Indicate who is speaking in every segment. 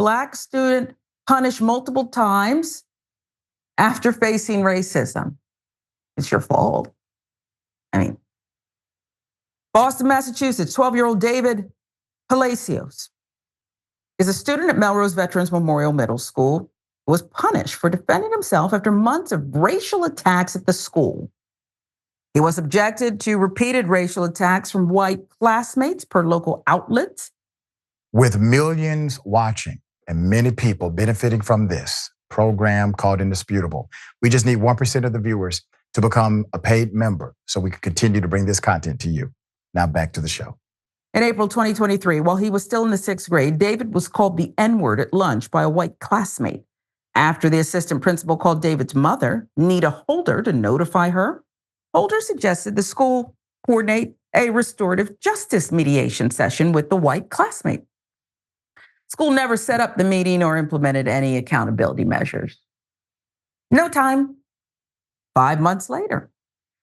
Speaker 1: Black student punished multiple times after facing racism. It's your fault. I mean, Boston, Massachusetts, 12-year-old David Palacio is a student at Melrose Veterans Memorial Middle School, who was punished for defending himself after months of racial attacks at the school. He was subjected to repeated racial attacks from white classmates per local outlets.
Speaker 2: With millions watching and many people benefiting from this program called Indisputable, we just need 1% of the viewers to become a paid member so we can continue to bring this content to you. Now back to the show.
Speaker 1: In April 2023, while he was still in the 6th grade, David was called the N-word at lunch by a white classmate. After the assistant principal called David's mother, Nita Holder, to notify her, Holder suggested the school coordinate a restorative justice mediation session with the white classmate. School never set up the meeting or implemented any accountability measures. No time. 5 months later,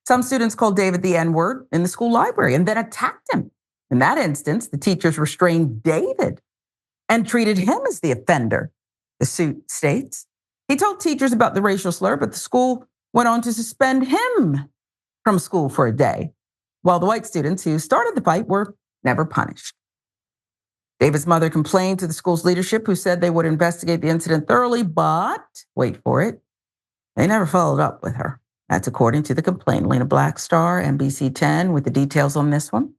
Speaker 1: some students called David the N-word in the school library and then attacked him. In that instance, the teachers restrained David and treated him as the offender, the suit states. He told teachers about the racial slur, but the school went on to suspend him from school for a day, while the white students who started the fight were never punished. David's mother complained to the school's leadership, who said they would investigate the incident thoroughly, but, wait for it, they never followed up with her. That's according to the complaint. Lena Blackstar, NBC 10, with the details on this one.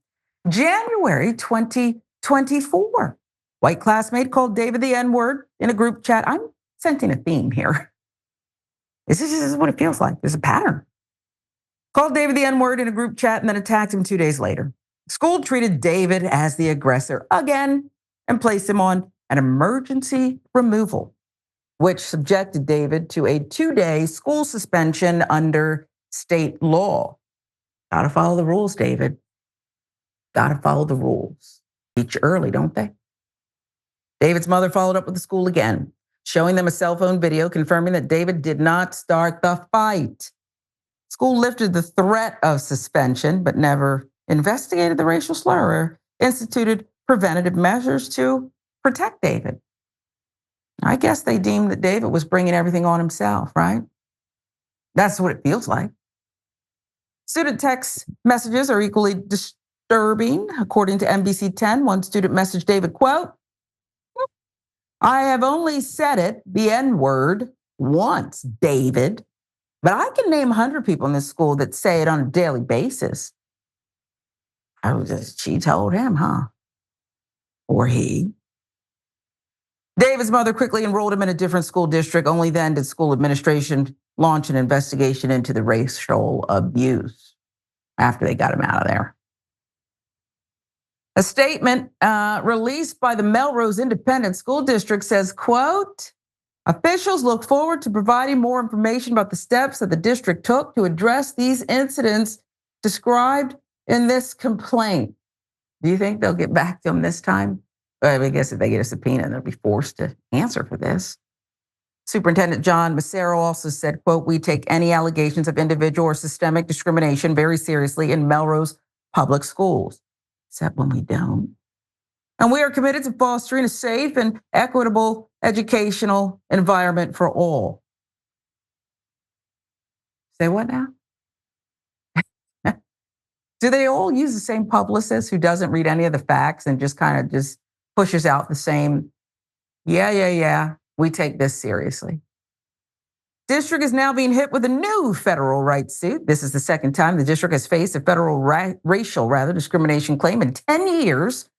Speaker 1: January 2024, white classmate called David the N-word in a group chat. I'm sensing a theme here. This is what it feels like. There's a pattern. Called David the N-word in a group chat and then attacked him 2 days later. School treated David as the aggressor again and placed him on an emergency removal, which subjected David to a 2-day school suspension under state law. Gotta follow the rules, David. Gotta follow the rules. Teach you early, don't they? David's mother followed up with the school again, showing them a cell phone video confirming that David did not start the fight. School lifted the threat of suspension, but never investigated the racial slur or instituted preventative measures to protect David. I guess they deemed that David was bringing everything on himself, right? That's what it feels like. Student text messages are equally disturbing. According to NBC 10, one student messaged David, quote, "I have only said it, the N-word, once, David, but I can name 100 people in this school that say it on a daily basis." She told him, huh? Or he. David's mother quickly enrolled him in a different school district. Only then did school administration launch an investigation into the racial abuse after they got him out of there. A statement released by the Melrose Independent School District says, quote, "Officials look forward to providing more information about the steps that the district took to address these incidents described in this complaint." Do you think they'll get back to him this time? I guess if they get a subpoena, they'll be forced to answer for this. Superintendent John Massaro also said, quote, "We take any allegations of individual or systemic discrimination very seriously in Melrose Public Schools," except when we don't. "And we are committed to fostering a safe and equitable educational environment for all." Say what now? Do they all use the same publicist who doesn't read any of the facts and just kind of just pushes out the same, yeah, we take this seriously? District is now being hit with a new federal rights suit. This is the second time the district has faced a federal racial discrimination claim in 10 years.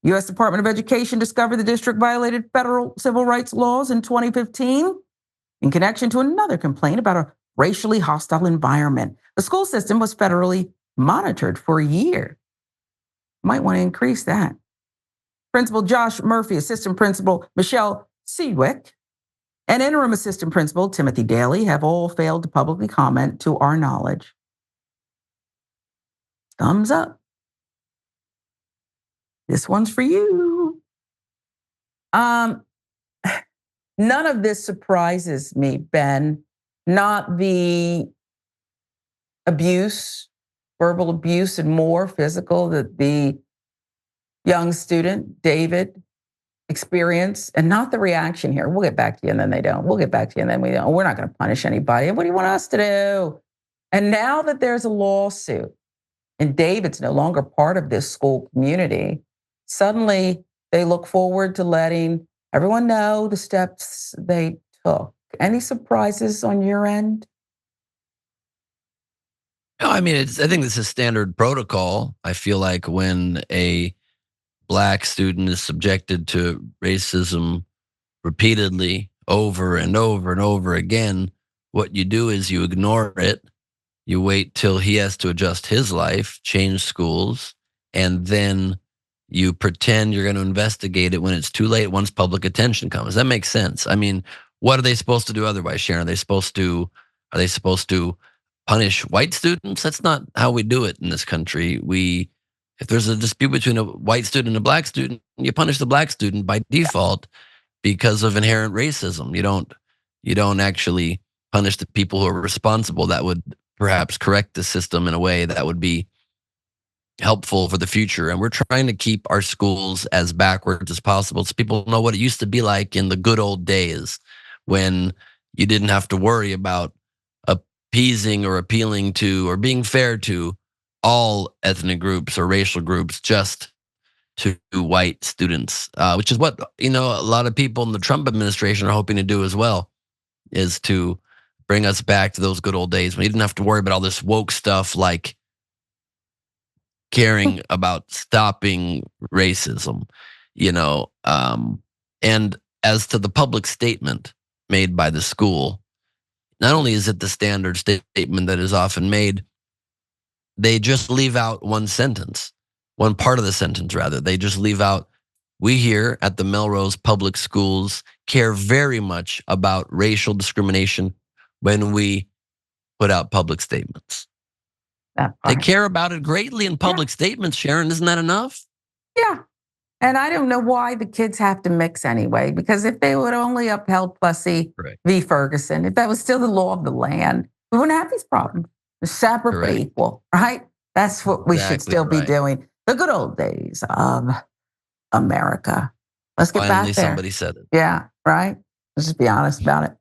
Speaker 1: U.S. Department of Education discovered the district violated federal civil rights laws in 2015 in connection to another complaint about a racially hostile environment. The school system was federally monitored for a year. Might want to increase that. Principal Josh Murphy, Assistant Principal Michelle Seawick, and Interim Assistant Principal Timothy Daly have all failed to publicly comment to our knowledge. Thumbs up. This one's for you. None of this surprises me, Ben. Not the abuse, verbal abuse and more physical that the young student, David, experience and not the reaction here. We'll get back to you, and then they don't. We'll get back to you, and then we don't. We're not going to punish anybody. What do you want us to do? And now that there's a lawsuit and David's no longer part of this school community, suddenly they look forward to letting everyone know the steps they took. Any surprises on your end?
Speaker 3: No, I mean, I think this is standard protocol. I feel like when a Black student is subjected to racism repeatedly over and over and over again, what you do is you ignore it. You wait till he has to adjust his life, change schools, and then you pretend you're going to investigate it when it's too late, once public attention comes. That makes sense. I mean, what are they supposed to do otherwise, Sharon? Are they supposed to punish white students? That's not how we do it in this country. If there's a dispute between a white student and a Black student, you punish the Black student by default because of inherent racism. You don't actually punish the people who are responsible. That would perhaps correct the system in a way that would be helpful for the future. And we're trying to keep our schools as backwards as possible so people know what it used to be like in the good old days when you didn't have to worry about appeasing or appealing to or being fair to all ethnic groups or racial groups, just to white students, which is what a lot of people in the Trump administration are hoping to do as well, is to bring us back to those good old days when you didn't have to worry about all this woke stuff like caring about stopping racism, and as to the public statement made by the school, not only is it the standard statement that is often made, they just leave out one part of the sentence rather. They just leave out, we here at the Melrose Public Schools care very much about racial discrimination when we put out public statements. They care about it greatly in public statements, Sharon. Isn't that enough?
Speaker 1: Yeah. And I don't know why the kids have to mix anyway, because if they would only upheld Plessy v. Ferguson, if that was still the law of the land, we wouldn't have these problems. Separate but equal, right? That's what we should still be doing. The good old days of America. Let's get back there.
Speaker 3: Finally, somebody said it.
Speaker 1: Yeah, right? Let's just be honest about it.